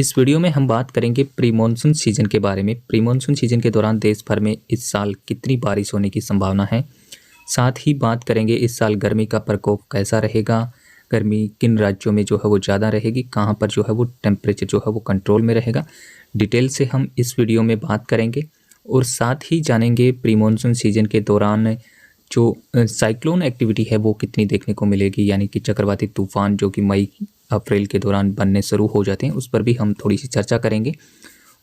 इस वीडियो में हम बात करेंगे प्री मानसून सीजन के बारे में। प्री मानसून सीजन के दौरान देश भर में इस साल कितनी बारिश होने की संभावना है। साथ ही बात करेंगे इस साल गर्मी का प्रकोप कैसा रहेगा, गर्मी किन राज्यों में जो है वो ज़्यादा रहेगी, कहाँ पर जो है वो टेम्परेचर जो है वो कंट्रोल में रहेगा। डिटेल से हम इस वीडियो में बात करेंगे और साथ ही जानेंगे प्री मानसून सीजन के दौरान जो साइक्लोन एक्टिविटी है वो कितनी देखने को मिलेगी, यानी कि चक्रवाती तूफान जो कि मई अप्रैल के दौरान बनने शुरू हो जाते हैं, उस पर भी हम थोड़ी सी चर्चा करेंगे।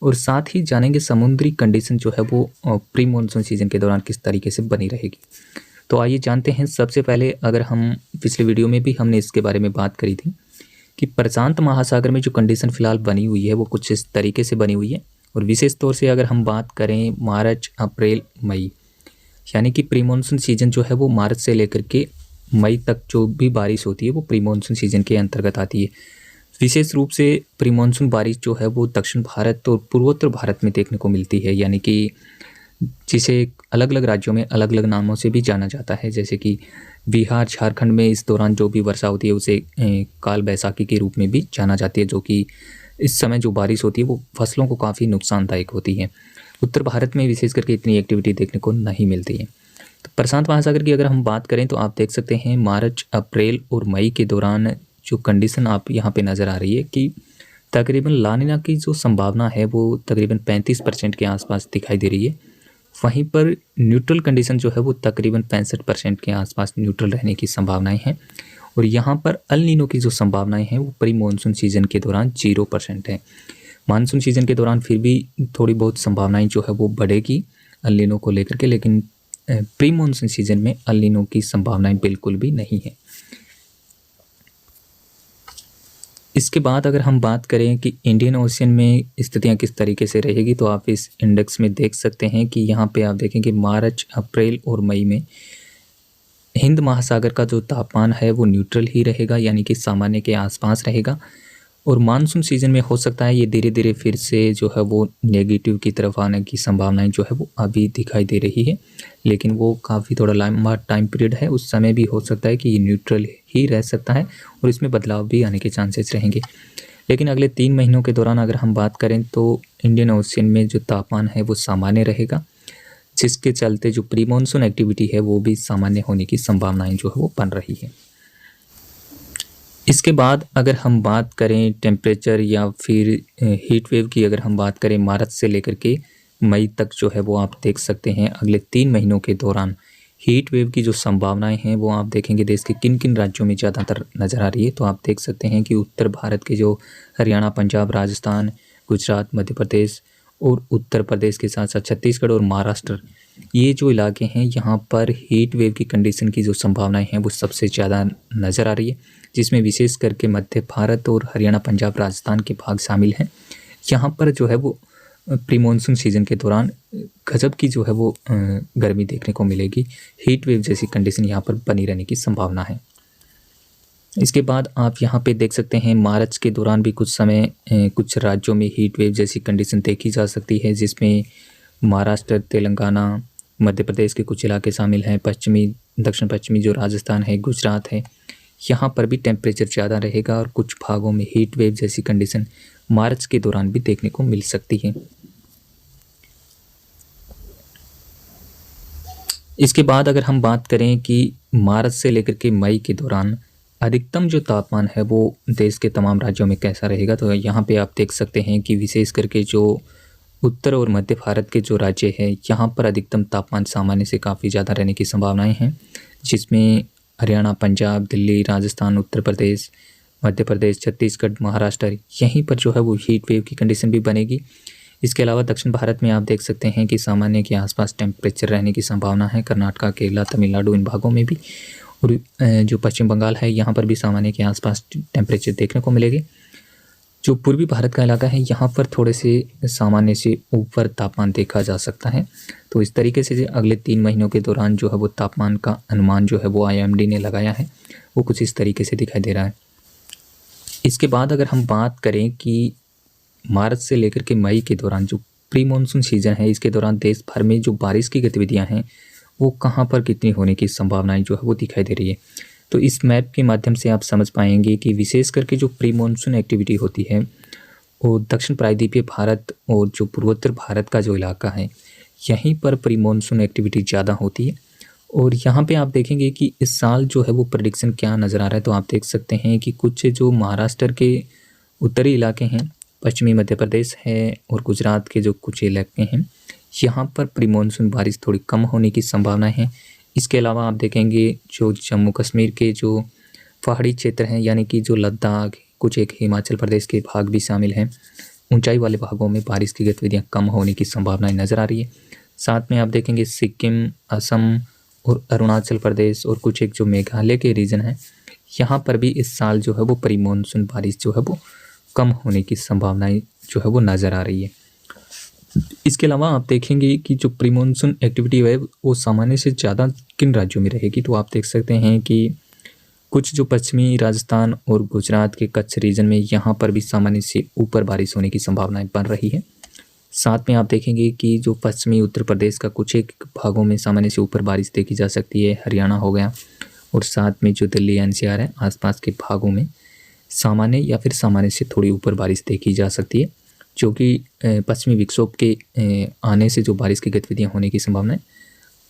और साथ ही जानेंगे समुद्री कंडीशन जो है वो प्री मानसून सीजन के दौरान किस तरीके से बनी रहेगी। तो आइए जानते हैं। सबसे पहले अगर हम पिछले वीडियो में भी हमने इसके बारे में बात करी थी कि प्रशांत महासागर में जो कंडीशन फिलहाल बनी हुई है वो कुछ इस तरीके से बनी हुई है। और विशेष तौर से अगर हम बात करें मार्च अप्रैल मई, यानी कि प्री मानसून सीजन जो है वो मार्च से लेकर के मई तक जो भी बारिश होती है वो प्री मानसून सीजन के अंतर्गत आती है। विशेष रूप से प्री मानसून बारिश जो है वो दक्षिण भारत और पूर्वोत्तर भारत में देखने को मिलती है, यानी कि जिसे अलग अलग राज्यों में अलग अलग नामों से भी जाना जाता है। जैसे कि बिहार, झारखंड में इस दौरान जो भी वर्षा होती है उसे काल बैसाखी के रूप में भी जाना जाती है, जो कि इस समय जो बारिश होती है वो फसलों को काफ़ी नुकसानदायक होती है। उत्तर भारत में विशेष करके इतनी एक्टिविटी देखने को नहीं मिलती है। तो प्रशांत महासागर की अगर हम बात करें तो आप देख सकते हैं मार्च अप्रैल और मई के दौरान जो कंडीशन आप यहाँ पे नज़र आ रही है कि तकरीबन लानिना की जो संभावना है वो तकरीबन 35% के आसपास दिखाई दे रही है। वहीं पर न्यूट्रल कंडीशन जो है वो तकरीबन 65% के आसपास न्यूट्रल रहने की संभावनाएं हैं। और यहाँ पर अल नीनो की जो संभावनाएं हैं वो प्री मानसून सीजन के दौरान 0% है। मानसून सीजन के दौरान फिर भी थोड़ी बहुत संभावनाएं जो है वो बढ़ेगी अल नीनो को लेकर के, लेकिन प्री मानसून सीजन में अल नीनो की संभावनाएं बिल्कुल भी नहीं है। इसके बाद अगर हम बात करें कि इंडियन ओशियन में स्थितियां किस तरीके से रहेगी, तो आप इस इंडेक्स में देख सकते हैं कि यहाँ पे आप देखें कि मार्च अप्रैल और मई में हिंद महासागर का जो तापमान है वो न्यूट्रल ही रहेगा, यानी कि सामान्य के आसपास रहेगा। और मानसून सीजन में हो सकता है ये धीरे धीरे फिर से जो है वो नेगेटिव की तरफ आने की संभावनाएं जो है वो अभी दिखाई दे रही है, लेकिन वो काफ़ी थोड़ा लंबा टाइम पीरियड है, उस समय भी हो सकता है कि ये न्यूट्रल ही रह सकता है और इसमें बदलाव भी आने के चांसेस रहेंगे। लेकिन अगले 3 महीनों के दौरान अगर हम बात करें तो इंडियन ओशियन में जो तापमान है वो सामान्य रहेगा, जिसके चलते जो प्री मानसून एक्टिविटी है वो भी सामान्य होने की संभावनाएँ जो है वो बन रही है। इसके बाद अगर हम बात करें टेम्परेचर या फिर हीट वेव की, अगर हम बात करें मार्च से लेकर के मई तक जो है वो आप देख सकते हैं अगले 3 महीनों के दौरान हीट वेव की जो संभावनाएं हैं वो आप देखेंगे देश के किन किन राज्यों में ज़्यादातर नज़र आ रही है। तो आप देख सकते हैं कि उत्तर भारत के जो हरियाणा, पंजाब, राजस्थान, गुजरात, मध्य प्रदेश और उत्तर प्रदेश के साथ साथ छत्तीसगढ़ और महाराष्ट्र, ये जो इलाके हैं यहाँ पर हीट वेव की कंडीशन की जो संभावनाएं हैं वो सबसे ज़्यादा नज़र आ रही है, जिसमें विशेष करके मध्य भारत और हरियाणा, पंजाब, राजस्थान के भाग शामिल हैं। यहाँ पर जो है वो प्री मानसून सीजन के दौरान गजब की जो है वो गर्मी देखने को मिलेगी। हीट वेव जैसी कंडीशन यहाँ पर बनी रहने की संभावना है। इसके बाद आप यहाँ पे देख सकते हैं मार्च के दौरान भी कुछ समय कुछ राज्यों में हीट वेव जैसी कंडीशन देखी जा सकती है, जिसमें महाराष्ट्र, तेलंगाना, मध्य प्रदेश के कुछ इलाके शामिल हैं। दक्षिण पश्चिमी जो राजस्थान है, गुजरात है, यहाँ पर भी टेम्परेचर ज़्यादा रहेगा और कुछ भागों में हीट वेव जैसी कंडीशन मार्च के दौरान भी देखने को मिल सकती है। इसके बाद अगर हम बात करें कि मार्च से लेकर के मई के दौरान अधिकतम जो तापमान है वो देश के तमाम राज्यों में कैसा रहेगा, तो यहाँ पे आप देख सकते हैं कि विशेष करके जो उत्तर और मध्य भारत के जो राज्य हैं यहाँ पर अधिकतम तापमान सामान्य से काफ़ी ज़्यादा रहने की संभावनाएं हैं, जिसमें हरियाणा, पंजाब, दिल्ली, राजस्थान, उत्तर प्रदेश, मध्य प्रदेश, छत्तीसगढ़, महाराष्ट्र, यहीं पर जो है वो हीट वेव की कंडीशन भी बनेगी। इसके अलावा दक्षिण भारत में आप देख सकते हैं कि सामान्य के आसपास टेम्परेचर रहने की संभावना है, कर्नाटक, केरला, तमिलनाडु, इन भागों में भी। और जो पश्चिम बंगाल है यहाँ पर भी सामान्य के आसपास टेम्परेचर देखने को मिलेगी। जो पूर्वी भारत का इलाका है यहाँ पर थोड़े से सामान्य से ऊपर तापमान देखा जा सकता है। तो इस तरीके से अगले 3 महीनों के दौरान जो है वो तापमान का अनुमान जो है वो IMD ने लगाया है, वो कुछ इस तरीके से दिखाई दे रहा है। इसके बाद अगर हम बात करें कि मार्च से लेकर के मई के दौरान जो प्री मानसून सीजन है, इसके दौरान देश भर में जो बारिश की गतिविधियां हैं वो कहां पर कितनी होने की संभावनाएं जो है वो दिखाई दे रही है। तो इस मैप के माध्यम से आप समझ पाएंगे कि विशेष करके जो प्री मानसून एक्टिविटी होती है और दक्षिण प्रायद्वीपीय भारत और जो पूर्वोत्तर भारत का जो इलाका है, यहीं पर प्री मानसून एक्टिविटी ज़्यादा होती है। और यहाँ पे आप देखेंगे कि इस साल जो है वो प्रेडिक्शन क्या नज़र आ रहा है, तो आप देख सकते हैं कि कुछ जो महाराष्ट्र के उत्तरी इलाके हैं, पश्चिमी मध्य प्रदेश है और गुजरात के जो कुछ इलाके हैं, यहाँ पर प्री मानसून बारिश थोड़ी कम होने की संभावना है। इसके अलावा आप देखेंगे जो जम्मू कश्मीर के जो पहाड़ी क्षेत्र हैं, यानी कि जो लद्दाख, कुछ एक हिमाचल प्रदेश के भाग भी शामिल हैं, ऊंचाई वाले भागों में बारिश की गतिविधियाँ कम होने की संभावनाएं नज़र आ रही है। साथ में आप देखेंगे सिक्किम, असम और अरुणाचल प्रदेश और कुछ एक जो मेघालय के रीजन हैं, यहाँ पर भी इस साल जो है वो प्री मानसून बारिश जो है वो कम होने की संभावनाएं जो है वो नज़र आ रही है। इसके अलावा आप देखेंगे कि जो प्री मानसून एक्टिविटी है वो सामान्य से ज़्यादा किन राज्यों में रहेगी, तो आप देख सकते हैं कि कुछ जो पश्चिमी राजस्थान और गुजरात के कच्छ रीजन में यहाँ पर भी सामान्य से ऊपर बारिश होने की संभावनाएं बन रही है। साथ में आप देखेंगे कि जो पश्चिमी उत्तर प्रदेश का कुछ एक भागों में सामान्य से ऊपर बारिश देखी जा सकती है, हरियाणा हो गया, और साथ में जो दिल्ली एनसीआर है आसपास के भागों में सामान्य या फिर सामान्य से थोड़ी ऊपर बारिश देखी जा सकती है, जो कि पश्चिमी विक्षोभ के आने से जो बारिश की गतिविधियाँ होने की संभावना है,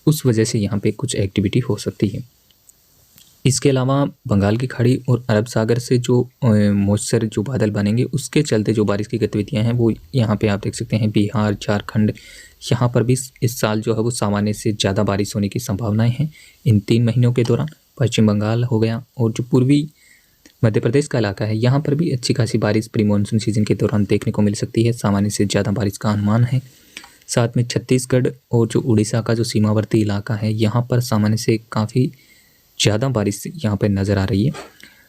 उस वजह से यहाँ पे कुछ एक्टिविटी हो सकती है। इसके अलावा बंगाल की खाड़ी और अरब सागर से जो मॉइस्चर जो बादल बनेंगे, उसके चलते जो बारिश की गतिविधियां हैं वो यहाँ पे आप देख सकते हैं बिहार, झारखंड, यहाँ पर भी इस साल जो है वो सामान्य से ज़्यादा बारिश होने की संभावनाएं हैं इन 3 महीनों के दौरान। पश्चिम बंगाल हो गया और जो पूर्वी मध्य प्रदेश का इलाका है, यहाँ पर भी अच्छी खासी बारिश प्री मानसून सीजन के दौरान देखने को मिल सकती है, सामान्य से ज़्यादा बारिश का अनुमान है। साथ में छत्तीसगढ़ और जो उड़ीसा का जो सीमावर्ती इलाका है, यहाँ पर सामान्य से काफ़ी ज़्यादा बारिश यहाँ पर नज़र आ रही है।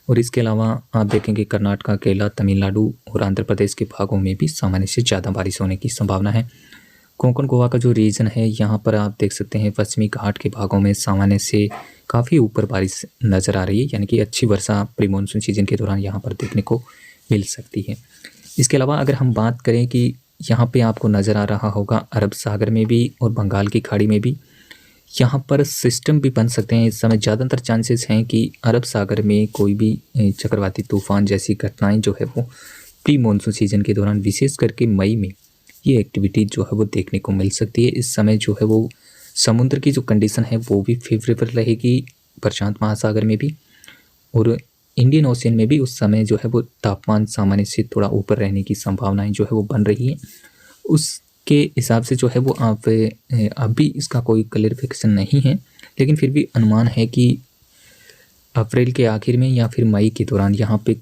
और इसके अलावा आप देखेंगे कर्नाटक, केरला, तमिलनाडु और आंध्र प्रदेश के भागों में भी सामान्य से ज़्यादा बारिश होने की संभावना है। कोंकण गोवा का जो रीजन है, यहाँ पर आप देख सकते हैं पश्चिमी घाट के भागों में सामान्य से काफ़ी ऊपर बारिश नज़र आ रही है, यानी कि अच्छी वर्षा प्री मानसून सीजन के दौरान यहाँ पर देखने को मिल सकती है। इसके अलावा अगर हम बात करें कि यहाँ पे आपको नज़र आ रहा होगा अरब सागर में भी और बंगाल की खाड़ी में भी यहाँ पर सिस्टम भी बन सकते हैं। इस समय ज़्यादातर चांसेस हैं कि अरब सागर में कोई भी चक्रवाती तूफान जैसी घटनाएं जो है वो प्री मानसून सीजन के दौरान विशेष करके मई में ये एक्टिविटी जो है वो देखने को मिल सकती है। इस समय जो है वो समुद्र की जो कंडीशन है वो भी फेवरेबल रहेगी प्रशांत महासागर में भी, और इंडियन ओशियन में भी उस समय जो है वो तापमान सामान्य से थोड़ा ऊपर रहने की संभावनाएं जो है वो बन रही है। उसके हिसाब से जो है वो आप अभी इसका कोई क्लैरिफिकेशन नहीं है, लेकिन फिर भी अनुमान है कि अप्रैल के आखिर में या फिर मई के दौरान यहाँ पे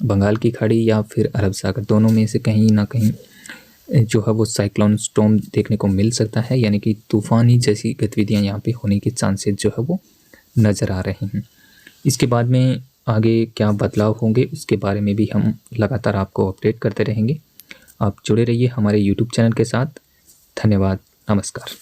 बंगाल की खाड़ी या फिर अरब सागर दोनों में से कहीं ना कहीं जो है वो साइक्लोन स्टॉर्म देखने को मिल सकता है, यानी कि तूफानी जैसी गतिविधियां यहाँ पे होने के चांसेस जो है वो नज़र आ रहे हैं। इसके बाद में आगे क्या बदलाव होंगे उसके बारे में भी हम लगातार आपको अपडेट करते रहेंगे। आप जुड़े रहिए हमारे यूट्यूब चैनल के साथ। धन्यवाद, नमस्कार।